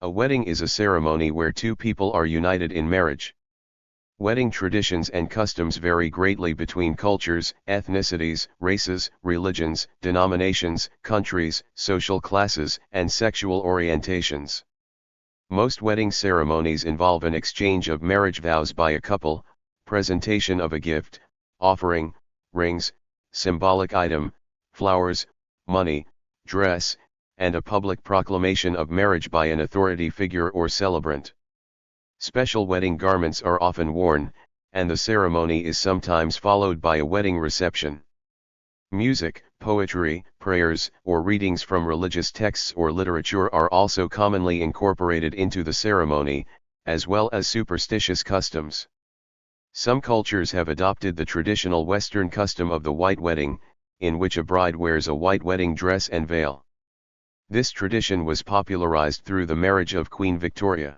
A wedding is a ceremony where two people are united in marriage. Wedding traditions and customs vary greatly between cultures, ethnicities, races, religions, denominations, countries, social classes, and sexual orientations. Most wedding ceremonies involve an exchange of marriage vows by a couple, presentation of a gift, offering, rings, symbolic item, flowers, money, dress, and a public proclamation of marriage by an authority figure or celebrant. Special wedding garments are often worn, and the ceremony is sometimes followed by a wedding reception. Music, poetry, prayers, or readings from religious texts or literature are also commonly incorporated into the ceremony, as well as superstitious customs. Some cultures have adopted the traditional Western custom of the white wedding, in which a bride wears a white wedding dress and veil. This tradition was popularized through the marriage of Queen Victoria.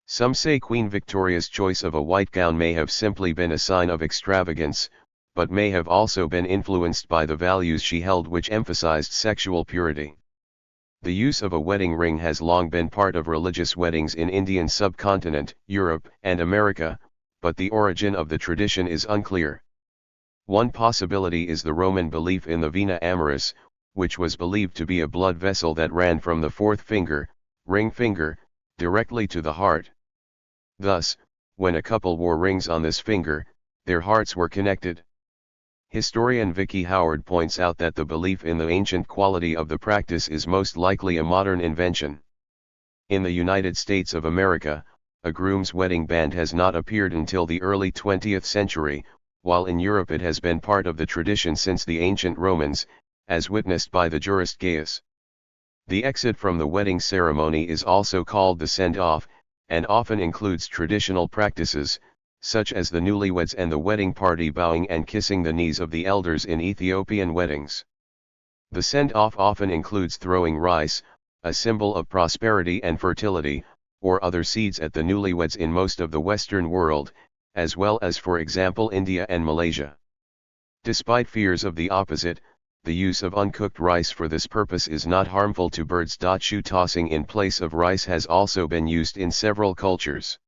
Some say Queen Victoria's choice of a white gown may have simply been a sign of extravagance, but may have also been influenced by the values she held, which emphasized sexual purity. The use of a wedding ring has long been part of religious weddings in Indian subcontinent, Europe, and America, but the origin of the tradition is unclear. One possibility is the Roman belief in the vena amoris, which was believed to be a blood vessel that ran from the fourth finger, ring finger, directly to the heart. Thus, when a couple wore rings on this finger, their hearts were connected. Historian Vicky Howard points out that the belief in the ancient quality of the practice is most likely a modern invention. In the United States of America, a groom's wedding band has not appeared until the early 20th century, while in Europe it has been part of the tradition since the ancient Romans, as witnessed by the jurist Gaius. The exit from the wedding ceremony is also called the send-off, and often includes traditional practices, such as the newlyweds and the wedding party bowing and kissing the knees of the elders in Ethiopian weddings. The send-off often includes throwing rice, a symbol of prosperity and fertility, or other seeds at the newlyweds in most of the Western world, as well as, for example, India and Malaysia. Despite fears of the opposite, the use of uncooked rice for this purpose is not harmful to birds. Shoe tossing in place of rice has also been used in several cultures.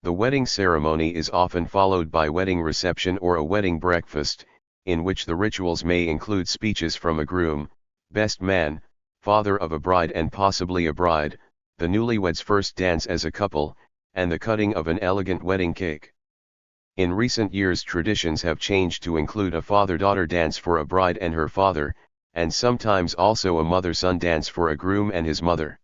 The wedding ceremony is often followed by wedding reception or a wedding breakfast, in which the rituals may include speeches from a groom, best man, father of a bride and possibly a bride, the newlyweds' first dance as a couple, and the cutting of an elegant wedding cake. In recent years, traditions have changed to include a father-daughter dance for a bride and her father, and sometimes also a mother-son dance for a groom and his mother.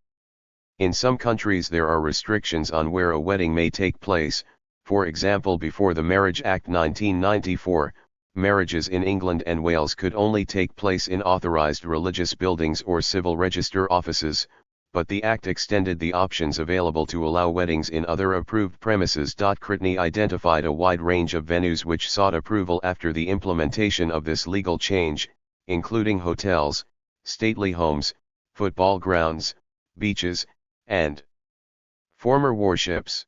In some countries there are restrictions on where a wedding may take place. For example, before the Marriage Act 1994, marriages in England and Wales could only take place in authorised religious buildings or civil register offices, but the Act extended the options available to allow weddings in other approved premises. Critney identified a wide range of venues which sought approval after the implementation of this legal change, including hotels, stately homes, football grounds, beaches, and former warships.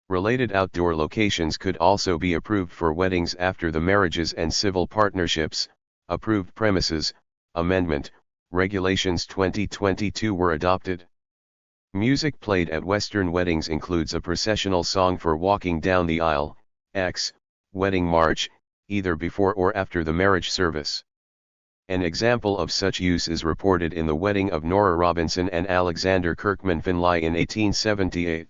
Related outdoor locations could also be approved for weddings after the Marriages and Civil Partnerships, Approved Premises, Amendment, Regulations 2022 were adopted. Music played at Western weddings includes a processional song for walking down the aisle, wedding march, either before or after the marriage service. An example of such use is reported in the wedding of Nora Robinson and Alexander Kirkman Finlay in 1878.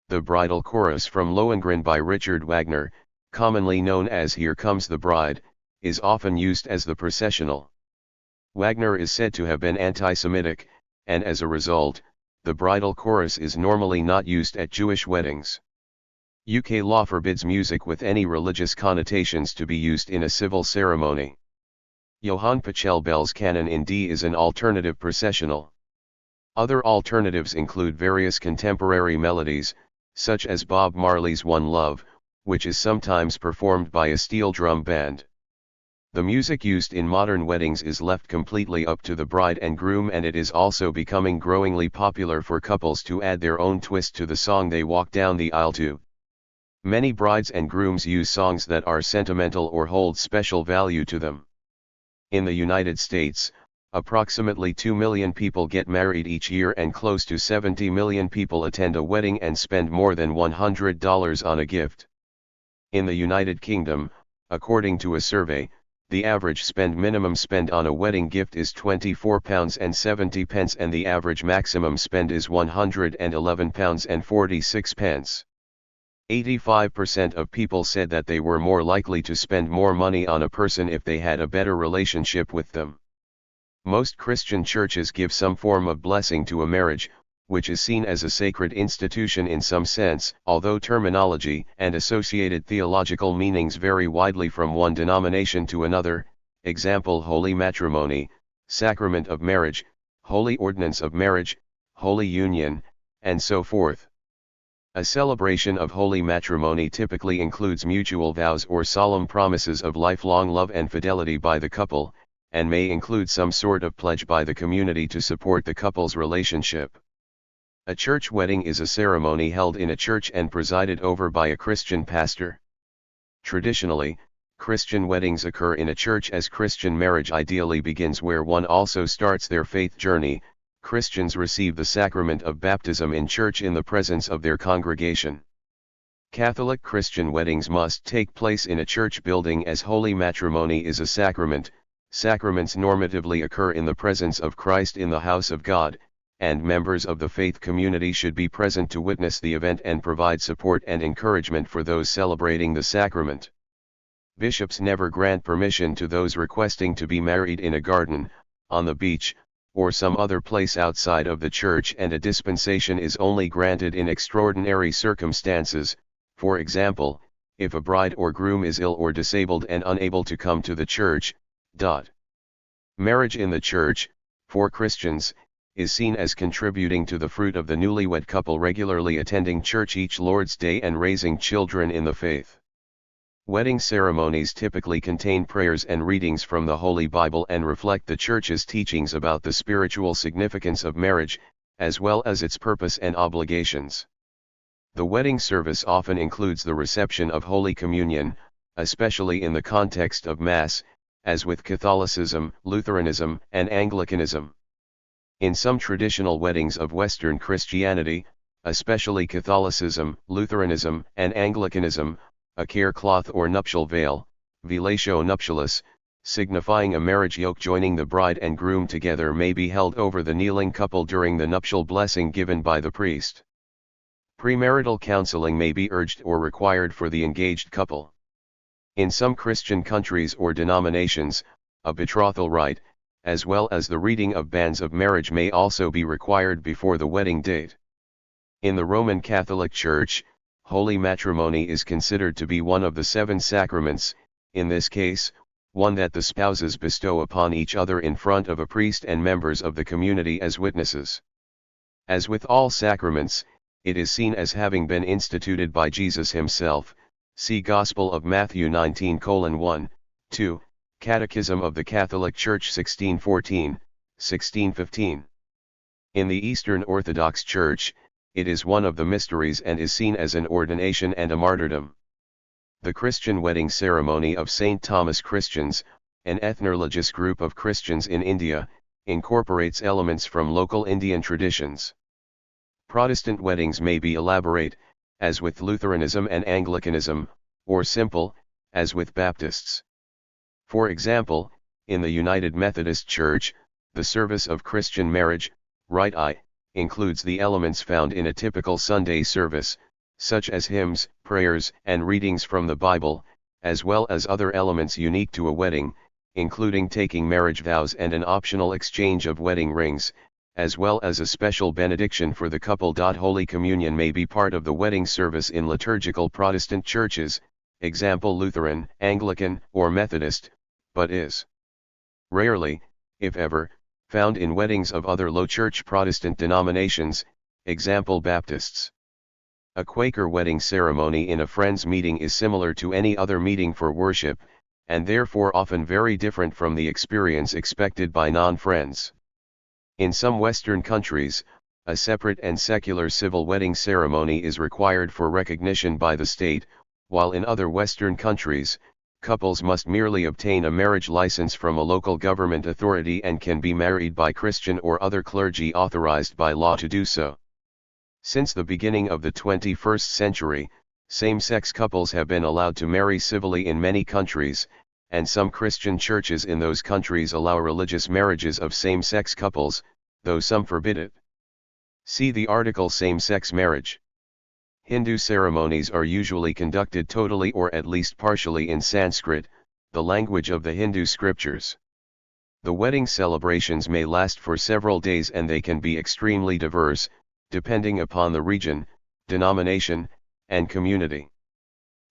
The bridal chorus from Lohengrin by Richard Wagner, commonly known as Here Comes the Bride, is often used as the processional. Wagner is said to have been anti-Semitic, and as a result, the bridal chorus is normally not used at Jewish weddings. UK law forbids music with any religious connotations to be used in a civil ceremony. Johann Pachelbel's canon in D is an alternative processional. Other alternatives include various contemporary melodies, such as Bob Marley's One Love, which is sometimes performed by a steel drum band. The music used in modern weddings is left completely up to the bride and groom, and it is also becoming growingly popular for couples to add their own twist to the song they walk down the aisle to. Many brides and grooms use songs that are sentimental or hold special value to them. In the United States, Approximately 2 million people get married each year and close to 70 million people attend a wedding and spend more than $100 on a gift. In the United Kingdom, according to a survey, the average minimum spend on a wedding gift is £24.70 and the average maximum spend is £111.46. 85% of people said that they were more likely to spend more money on a person if they had a better relationship with them. Most Christian churches give some form of blessing to a marriage, which is seen as a sacred institution in some sense, although terminology and associated theological meanings vary widely from one denomination to another, example holy matrimony, sacrament of marriage, holy ordinance of marriage, holy union, and so forth. A celebration of holy matrimony typically includes mutual vows or solemn promises of lifelong love and fidelity by the couple, and may include some sort of pledge by the community to support the couple's relationship. A church wedding is a ceremony held in a church and presided over by a Christian pastor. Traditionally, Christian weddings occur in a church as Christian marriage ideally begins where one also starts their faith journey. Christians receive the sacrament of baptism in church in the presence of their congregation. Catholic Christian weddings must take place in a church building as holy matrimony is a sacrament. Sacraments normatively occur in the presence of Christ in the house of God, and members of the faith community should be present to witness the event and provide support and encouragement for those celebrating the sacrament. Bishops never grant permission to those requesting to be married in a garden, on the beach, or some other place outside of the church, and a dispensation is only granted in extraordinary circumstances, for example, if a bride or groom is ill or disabled and unable to come to the church. Marriage in the church, for Christians, is seen as contributing to the fruit of the newlywed couple regularly attending church each Lord's Day and raising children in the faith. Wedding ceremonies typically contain prayers and readings from the Holy Bible and reflect the Church's teachings about the spiritual significance of marriage, as well as its purpose and obligations. The wedding service often includes the reception of Holy Communion, especially in the context of Mass, as with Catholicism, Lutheranism, and Anglicanism. In some traditional weddings of Western Christianity, especially Catholicism, Lutheranism, and Anglicanism, a care cloth or nuptial veil, velatio nuptialis, signifying a marriage yoke joining the bride and groom together, may be held over the kneeling couple during the nuptial blessing given by the priest. Premarital counseling may be urged or required for the engaged couple. In some Christian countries or denominations, a betrothal rite, as well as the reading of banns of marriage, may also be required before the wedding date. In the Roman Catholic Church, holy matrimony is considered to be one of the 7 sacraments, in this case, one that the spouses bestow upon each other in front of a priest and members of the community as witnesses. As with all sacraments, it is seen as having been instituted by Jesus himself. See Gospel of Matthew 19:1, 2. Catechism of the Catholic Church 1614, 1615. In the Eastern Orthodox Church, it is one of the mysteries and is seen as an ordination and a martyrdom. The Christian wedding ceremony of St. Thomas Christians, an ethno-religious group of Christians in India, incorporates elements from local Indian traditions. Protestant weddings may be elaborate, as with Lutheranism and Anglicanism, or simple, as with Baptists. For example, in the United Methodist Church, the service of Christian marriage, Rite I, includes the elements found in a typical Sunday service, such as hymns, prayers, and readings from the Bible, as well as other elements unique to a wedding, including taking marriage vows and an optional exchange of wedding rings, as well as a special benediction for the couple. Holy Communion may be part of the wedding service in liturgical Protestant churches, example Lutheran, Anglican, or Methodist, but is rarely, if ever, found in weddings of other low church Protestant denominations, example Baptists. A Quaker wedding ceremony in a friends meeting is similar to any other meeting for worship, and therefore often very different from the experience expected by non-friends. In some Western countries, a separate and secular civil wedding ceremony is required for recognition by the state, while in other Western countries, couples must merely obtain a marriage license from a local government authority and can be married by Christian or other clergy authorized by law to do so. Since the beginning of the 21st century, same-sex couples have been allowed to marry civilly in many countries, and some Christian churches in those countries allow religious marriages of same-sex couples, though some forbid it. See the article Same-sex marriage. Hindu ceremonies are usually conducted totally or at least partially in Sanskrit, the language of the Hindu scriptures. The wedding celebrations may last for several days and they can be extremely diverse, depending upon the region, denomination, and community.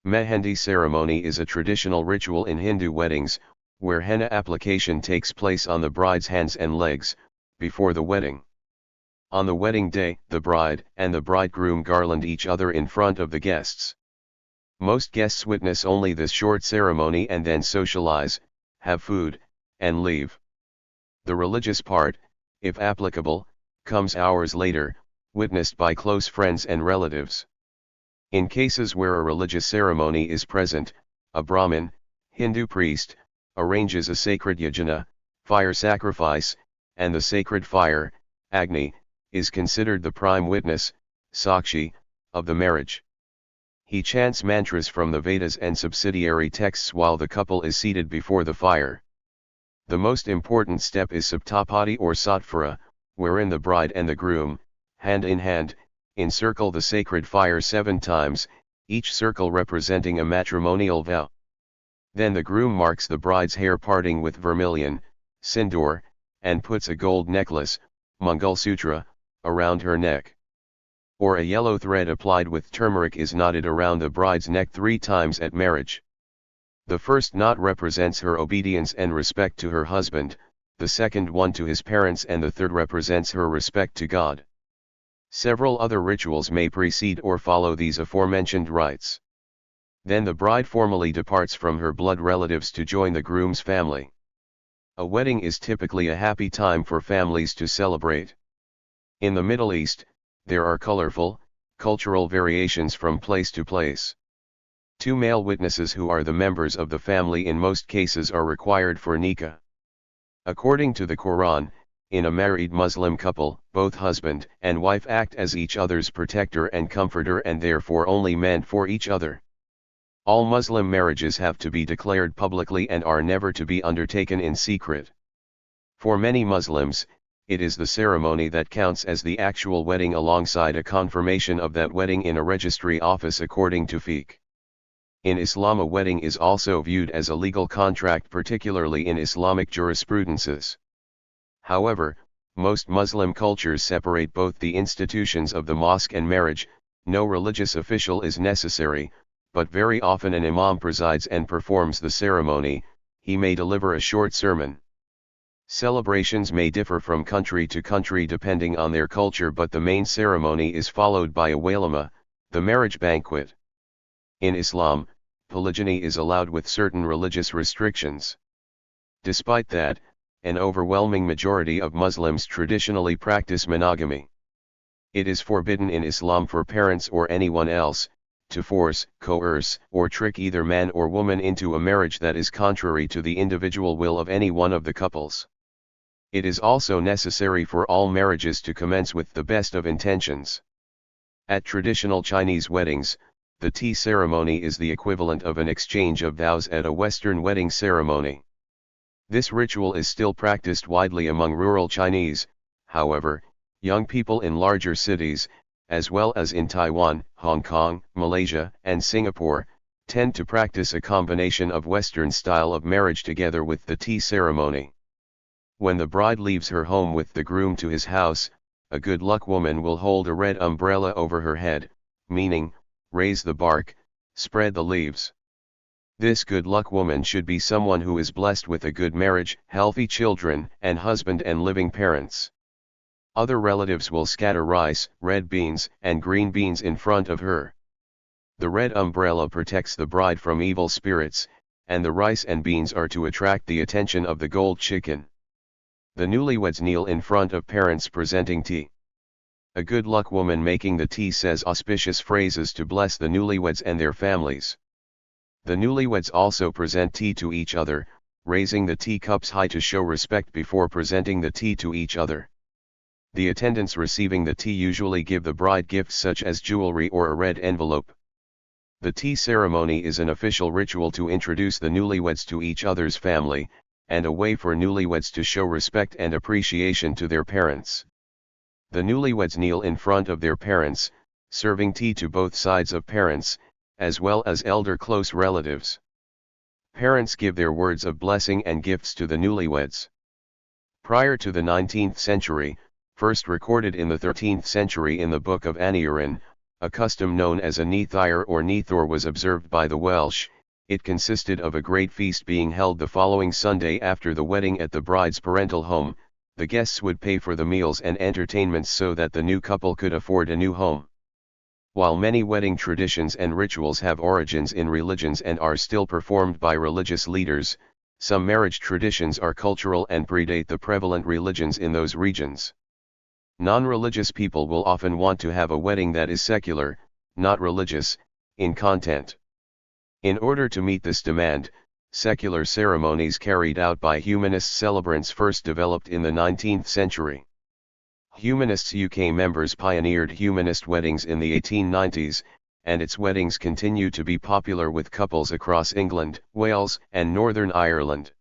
Mehendi ceremony is a traditional ritual in Hindu weddings, where henna application takes place on the bride's hands and legs, before the wedding. On the wedding day, the bride and the bridegroom garland each other in front of the guests. Most guests witness only this short ceremony and then socialize, have food, and leave. The religious part, if applicable, comes hours later, witnessed by close friends and relatives. In cases where a religious ceremony is present, a Brahmin, Hindu priest, arranges a sacred yajna, fire sacrifice, and the sacred fire, Agni, is considered the prime witness, Sakshi, of the marriage. He chants mantras from the Vedas and subsidiary texts while the couple is seated before the fire. The most important step is Saptapadi or Satvara, wherein the bride and the groom, hand in hand, encircle the sacred fire 7 times, each circle representing a matrimonial vow. Then the groom marks the bride's hair parting with vermilion, sindoor, and puts a gold necklace, Mangalsutra, around her neck. Or a yellow thread applied with turmeric is knotted around the bride's neck 3 times at marriage. The first knot represents her obedience and respect to her husband, the second one to his parents, and the third represents her respect to God. Several other rituals may precede or follow these aforementioned rites. Then the bride formally departs from her blood relatives to join the groom's family. A wedding is typically a happy time for families to celebrate. In the Middle East, there are colorful, cultural variations from place to place. 2 male witnesses who are the members of the family in most cases are required for nikah. According to the Quran, in a married Muslim couple, both husband and wife act as each other's protector and comforter and therefore only meant for each other. All Muslim marriages have to be declared publicly and are never to be undertaken in secret. For many Muslims, it is the ceremony that counts as the actual wedding alongside a confirmation of that wedding in a registry office according to fiqh. In Islam, a wedding is also viewed as a legal contract, particularly in Islamic jurisprudences. However, most Muslim cultures separate both the institutions of the mosque and marriage. No religious official is necessary, but very often an imam presides and performs the ceremony. He may deliver a short sermon. Celebrations may differ from country to country depending on their culture, but the main ceremony is followed by a walima, the marriage banquet. In Islam, polygyny is allowed with certain religious restrictions. Despite that, an overwhelming majority of Muslims traditionally practice monogamy. It is forbidden in Islam for parents or anyone else to force, coerce, or trick either man or woman into a marriage that is contrary to the individual will of any one of the couples. It is also necessary for all marriages to commence with the best of intentions. At traditional Chinese weddings, the tea ceremony is the equivalent of an exchange of vows at a Western wedding ceremony. This ritual is still practiced widely among rural Chinese. However, young people in larger cities, as well as in Taiwan, Hong Kong, Malaysia, and Singapore, tend to practice a combination of Western style of marriage together with the tea ceremony. When the bride leaves her home with the groom to his house, a good luck woman will hold a red umbrella over her head, meaning, raise the bark, spread the leaves. This good luck woman should be someone who is blessed with a good marriage, healthy children, and husband and living parents. Other relatives will scatter rice, red beans, and green beans in front of her. The red umbrella protects the bride from evil spirits, and the rice and beans are to attract the attention of the gold chicken. The newlyweds kneel in front of parents presenting tea. A good luck woman making the tea says auspicious phrases to bless the newlyweds and their families. The newlyweds also present tea to each other, raising the teacups high to show respect before presenting the tea to each other. The attendants receiving the tea usually give the bride gifts such as jewelry or a red envelope. The tea ceremony is an official ritual to introduce the newlyweds to each other's family, and a way for newlyweds to show respect and appreciation to their parents. The newlyweds kneel in front of their parents, serving tea to both sides of parents, as well as elder close relatives. Parents give their words of blessing and gifts to the newlyweds. Prior to the 19th century, first recorded in the 13th century in the Book of Aneurin, a custom known as a neithier or neithor was observed by the Welsh. It consisted of a great feast being held the following Sunday after the wedding at the bride's parental home. The guests would pay for the meals and entertainments so that the new couple could afford a new home. While many wedding traditions and rituals have origins in religions and are still performed by religious leaders, some marriage traditions are cultural and predate the prevalent religions in those regions. Non-religious people will often want to have a wedding that is secular, not religious, in content. In order to meet this demand, secular ceremonies carried out by humanist celebrants first developed in the 19th century. Humanists UK members pioneered humanist weddings in the 1890s, and its weddings continue to be popular with couples across England, Wales, and Northern Ireland.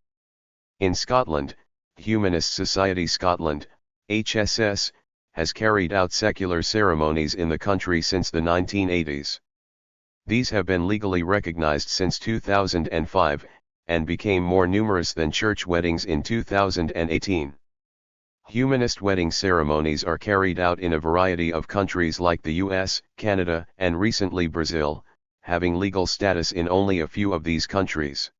In Scotland, Humanist Society Scotland, HSS, has carried out secular ceremonies in the country since the 1980s. These have been legally recognized since 2005, and became more numerous than church weddings in 2018. Humanist wedding ceremonies are carried out in a variety of countries like the US, Canada, and recently Brazil, having legal status in only a few of these countries.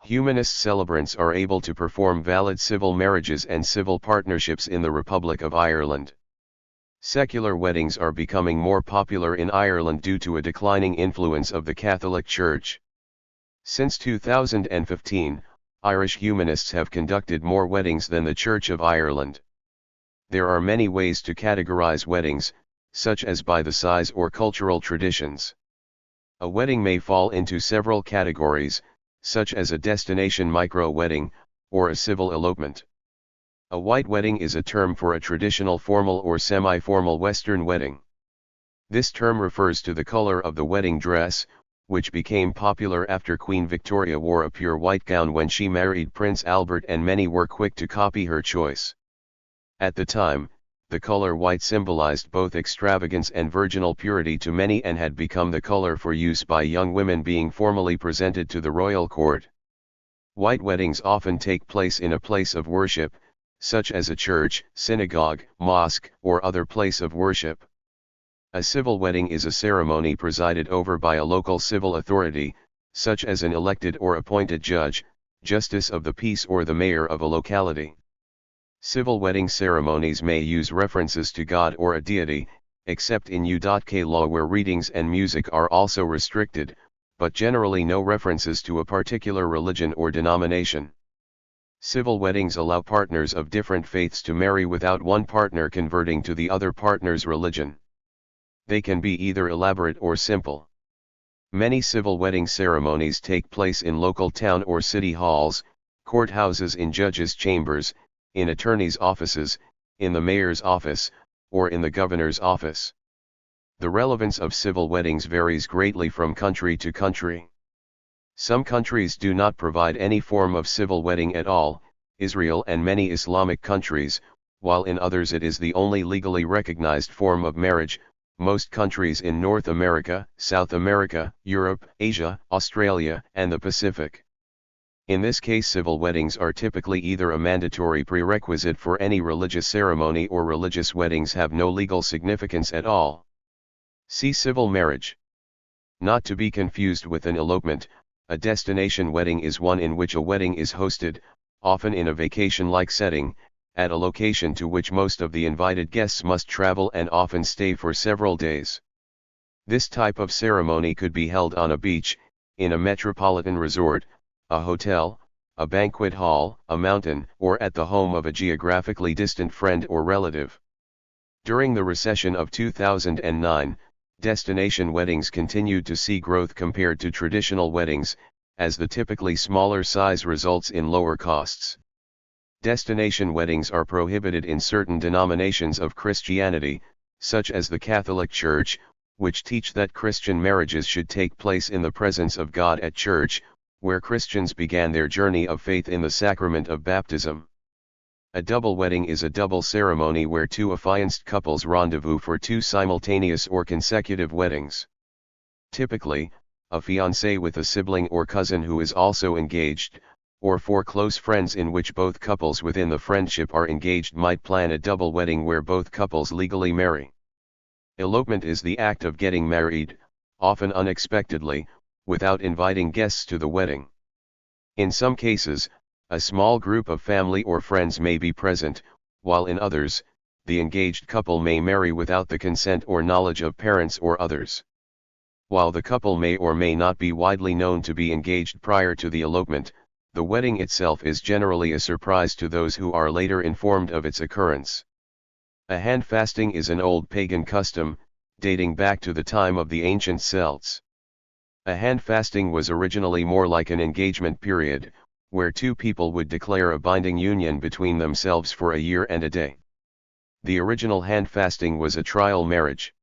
Humanist celebrants are able to perform valid civil marriages and civil partnerships in the Republic of Ireland. Secular weddings are becoming more popular in Ireland due to a declining influence of the Catholic Church. Since 2015, Irish humanists have conducted more weddings than the Church of Ireland. There are many ways to categorize weddings, such as by the size or cultural traditions. A wedding may fall into several categories, such as a destination micro-wedding, or a civil elopement. A white wedding is a term for a traditional formal or semi-formal Western wedding. This term refers to the color of the wedding dress, which became popular after Queen Victoria wore a pure white gown when she married Prince Albert, and many were quick to copy her choice. At the time, the color white symbolized both extravagance and virginal purity to many and had become the color for use by young women being formally presented to the royal court. White weddings often take place in a place of worship, such as a church, synagogue, mosque, or other place of worship. A civil wedding is a ceremony presided over by a local civil authority, such as an elected or appointed judge, justice of the peace, or the mayor of a locality. Civil wedding ceremonies may use references to God or a deity, except in UK law where readings and music are also restricted, but generally no references to a particular religion or denomination. Civil weddings allow partners of different faiths to marry without one partner converting to the other partner's religion. They can be either elaborate or simple. Many civil wedding ceremonies take place in local town or city halls, courthouses, in judges' chambers, in attorneys' offices, in the mayor's office, or in the governor's office. The relevance of civil weddings varies greatly from country to country. Some countries do not provide any form of civil wedding at all, Israel and many Islamic countries, while in others it is the only legally recognized form of marriage. Most countries in North America, South America, Europe, Asia, Australia, and the Pacific. In this case, civil weddings are typically either a mandatory prerequisite for any religious ceremony, or religious weddings have no legal significance at all. See civil marriage. Not to be confused with an elopement, a destination wedding is one in which a wedding is hosted, often in a vacation-like setting, at a location to which most of the invited guests must travel and often stay for several days. This type of ceremony could be held on a beach, in a metropolitan resort, a hotel, a banquet hall, a mountain, or at the home of a geographically distant friend or relative. During the recession of 2009, Destination weddings continued to see growth compared to traditional weddings, as the typically smaller size results in lower costs. Destination weddings are prohibited in certain denominations of Christianity, such as the Catholic Church, which teach that Christian marriages should take place in the presence of God at church, where Christians began their journey of faith in the sacrament of baptism. A double wedding is a double ceremony where two affianced couples rendezvous for two simultaneous or consecutive weddings. Typically, a fiancé with a sibling or cousin who is also engaged, or four close friends in which both couples within the friendship are engaged might plan a double wedding where both couples legally marry. Elopement is the act of getting married, often unexpectedly, without inviting guests to the wedding. In some cases, a small group of family or friends may be present, while in others, the engaged couple may marry without the consent or knowledge of parents or others. While the couple may or may not be widely known to be engaged prior to the elopement, the wedding itself is generally a surprise to those who are later informed of its occurrence. A handfasting is an old pagan custom, dating back to the time of the ancient Celts. A handfasting was originally more like an engagement period, where two people would declare a binding union between themselves for a year and a day. The original handfasting was a trial marriage.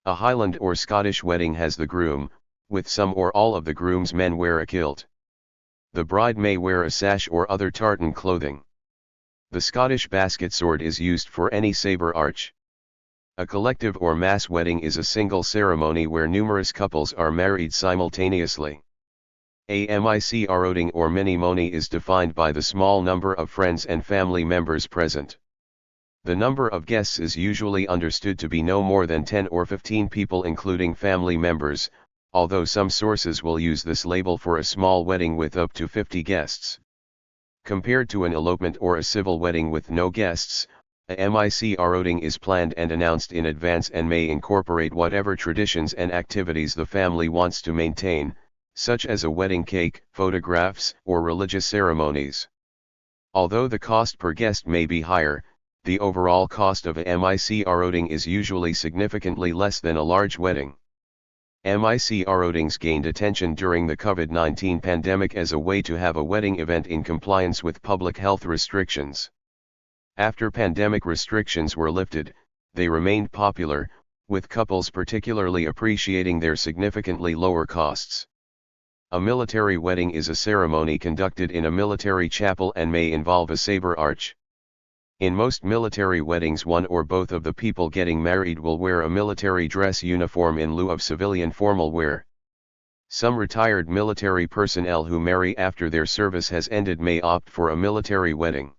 A Highland or Scottish wedding has the groom, with some or all of the groom's men wear a kilt. The bride may wear a sash or other tartan clothing. The Scottish basket sword is used for any sabre arch. A collective or mass wedding is a single ceremony where numerous couples are married simultaneously. A microwedding or mini-moni is defined by the small number of friends and family members present. The number of guests is usually understood to be no more than 10 or 15 people including family members, although some sources will use this label for a small wedding with up to 50 guests. Compared to an elopement or a civil wedding with no guests, a microwedding is planned and announced in advance and may incorporate whatever traditions and activities the family wants to maintain, such as a wedding cake, photographs, or religious ceremonies. Although the cost per guest may be higher, the overall cost of a microwedding is usually significantly less than a large wedding. Microweddings gained attention during the COVID-19 pandemic as a way to have a wedding event in compliance with public health restrictions. After pandemic restrictions were lifted, they remained popular, with couples particularly appreciating their significantly lower costs. A military wedding is a ceremony conducted in a military chapel and may involve a sabre arch. In most military weddings, one or both of the people getting married will wear a military dress uniform in lieu of civilian formal wear. Some retired military personnel who marry after their service has ended may opt for a military wedding.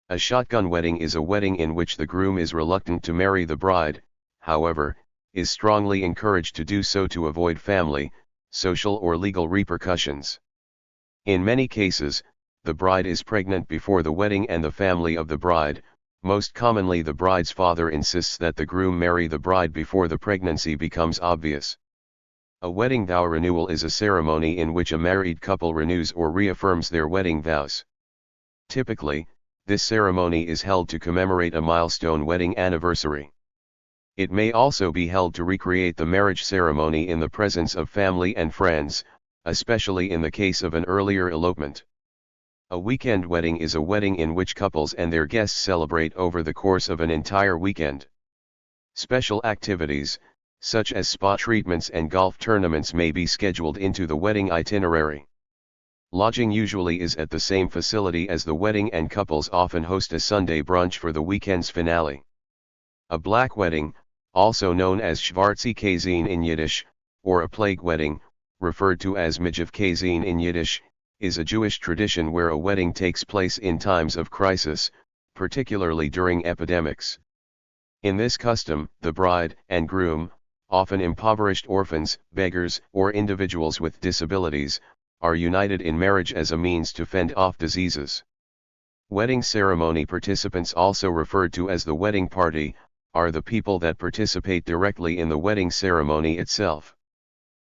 A shotgun wedding is a wedding in which the groom is reluctant to marry the bride, however, is strongly encouraged to do so to avoid family, social or legal repercussions. In many cases, the bride is pregnant before the wedding and the family of the bride, most commonly the bride's father, insists that the groom marry the bride before the pregnancy becomes obvious. A wedding vow renewal is a ceremony in which a married couple renews or reaffirms their wedding vows. Typically, this ceremony is held to commemorate a milestone wedding anniversary. It may also be held to recreate the marriage ceremony in the presence of family and friends, especially in the case of an earlier elopement. A weekend wedding is a wedding in which couples and their guests celebrate over the course of an entire weekend. Special activities, such as spa treatments and golf tournaments, may be scheduled into the wedding itinerary. Lodging usually is at the same facility as the wedding, and couples often host a Sunday brunch for the weekend's finale. A black wedding, also known as Schwarze Kazin in Yiddish, or a plague wedding, referred to as Mijiv Kazin in Yiddish, is a Jewish tradition where a wedding takes place in times of crisis, particularly during epidemics. In this custom, the bride and groom, often impoverished orphans, beggars, or individuals with disabilities, are united in marriage as a means to fend off diseases. Wedding ceremony participants, also referred to as the wedding party, are the people that participate directly in the wedding ceremony itself.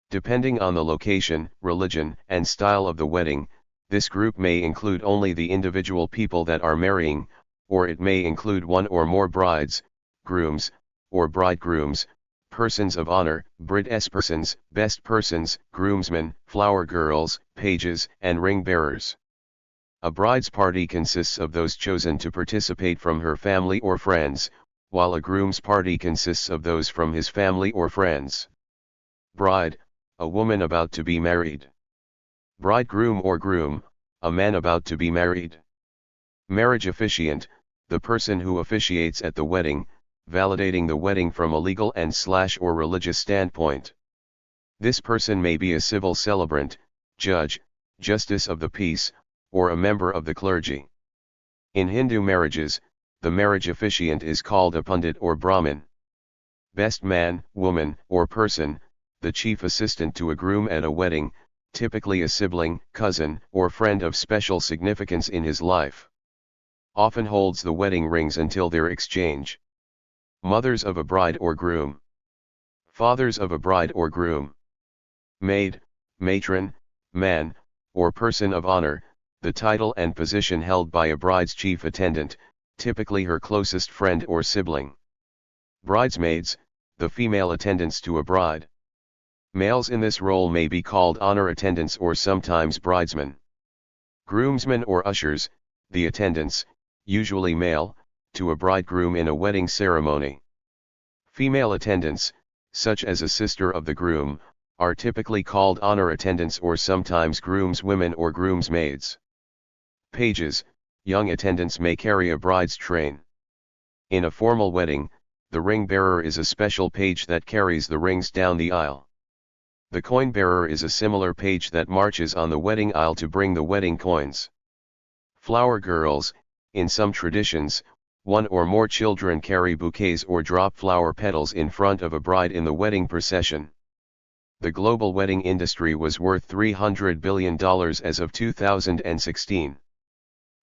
Depending on the location, religion, and style of the wedding, this group may include only the individual people that are marrying, or it may include one or more brides, grooms, or bridegrooms, persons of honor, Brit persons, best persons, groomsmen, flower girls, pages, and ring bearers. A bride's party consists of those chosen to participate from her family or friends, while a groom's party consists of those from his family or friends. Bride, a woman about to be married. Bridegroom or groom, a man about to be married. Marriage officiant, the person who officiates at the wedding, validating the wedding from a legal and/or religious standpoint. This person may be a civil celebrant, judge, justice of the peace, or a member of the clergy. In Hindu marriages, the marriage officiant is called a pundit or Brahmin. Best man, woman, or person, the chief assistant to a groom at a wedding, typically a sibling, cousin, or friend of special significance in his life. Often holds the wedding rings until their exchange. Mothers of a bride or groom. Fathers of a bride or groom. Maid, matron, man, or person of honor, the title and position held by a bride's chief attendant, typically her closest friend or sibling. Bridesmaids, the female attendants to a bride. Males in this role may be called honor attendants or sometimes bridesmen. Groomsmen or ushers, the attendants, usually male, to a bridegroom in a wedding ceremony. Female attendants, such as a sister of the groom, are typically called honor attendants or sometimes groomswomen or groomsmaids. Pages, young attendants may carry a bride's train. In a formal wedding, the ring bearer is a special page that carries the rings down the aisle. The coin bearer is a similar page that marches on the wedding aisle to bring the wedding coins. Flower girls, in some traditions, one or more children carry bouquets or drop flower petals in front of a bride in the wedding procession. The global wedding industry was worth $300 billion as of 2016.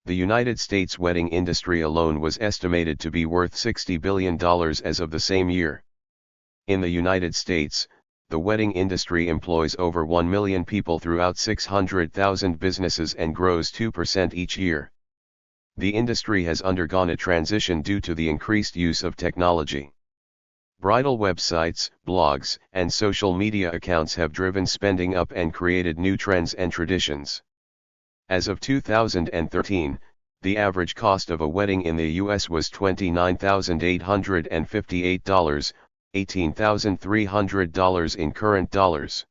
The United States wedding industry alone was estimated to be worth $60 billion as of the same year. In the United States, the wedding industry employs over 1 million people throughout 600,000 businesses and grows 2% each year. The industry has undergone a transition due to the increased use of technology. Bridal websites, blogs, and social media accounts have driven spending up and created new trends and traditions. As of 2013, the average cost of a wedding in the U.S. was $29,858, $18,300 in current dollars.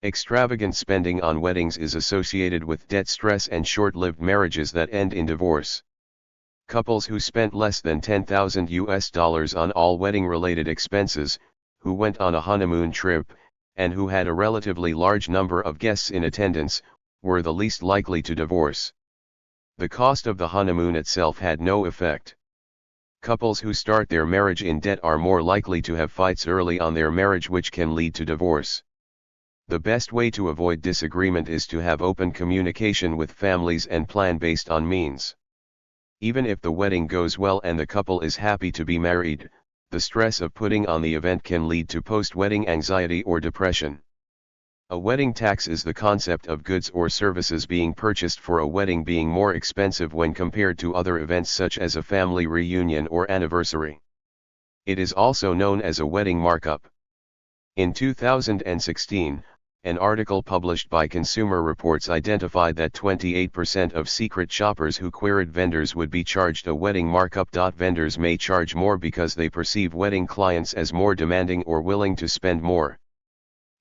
Extravagant spending on weddings is associated with debt stress and short-lived marriages that end in divorce. Couples who spent less than $10,000 on all wedding-related expenses, who went on a honeymoon trip, and who had a relatively large number of guests in attendance, were the least likely to divorce. The cost of the honeymoon itself had no effect. Couples who start their marriage in debt are more likely to have fights early on their marriage, which can lead to divorce. The best way to avoid disagreement is to have open communication with families and plan based on means. Even if the wedding goes well and the couple is happy to be married, the stress of putting on the event can lead to post-wedding anxiety or depression. A wedding tax is the concept of goods or services being purchased for a wedding being more expensive when compared to other events such as a family reunion or anniversary. It is also known as a wedding markup. In 2016, an article published by Consumer Reports identified that 28% of secret shoppers who queried vendors would be charged a wedding markup. Vendors may charge more because they perceive wedding clients as more demanding or willing to spend more.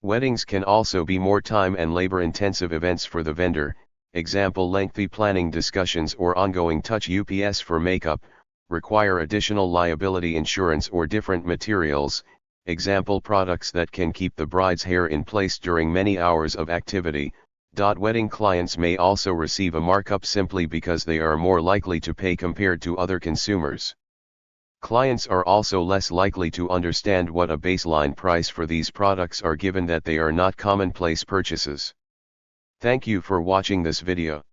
Weddings can also be more time and labor-intensive events for the vendor, example lengthy planning discussions or ongoing touch-ups for makeup, require additional liability insurance or different materials, example products that can keep the bride's hair in place during many hours of activity. Wedding clients may also receive a markup simply because they are more likely to pay compared to other consumers. Clients are also less likely to understand what a baseline price for these products are given that they are not commonplace purchases. Thank you for watching this video.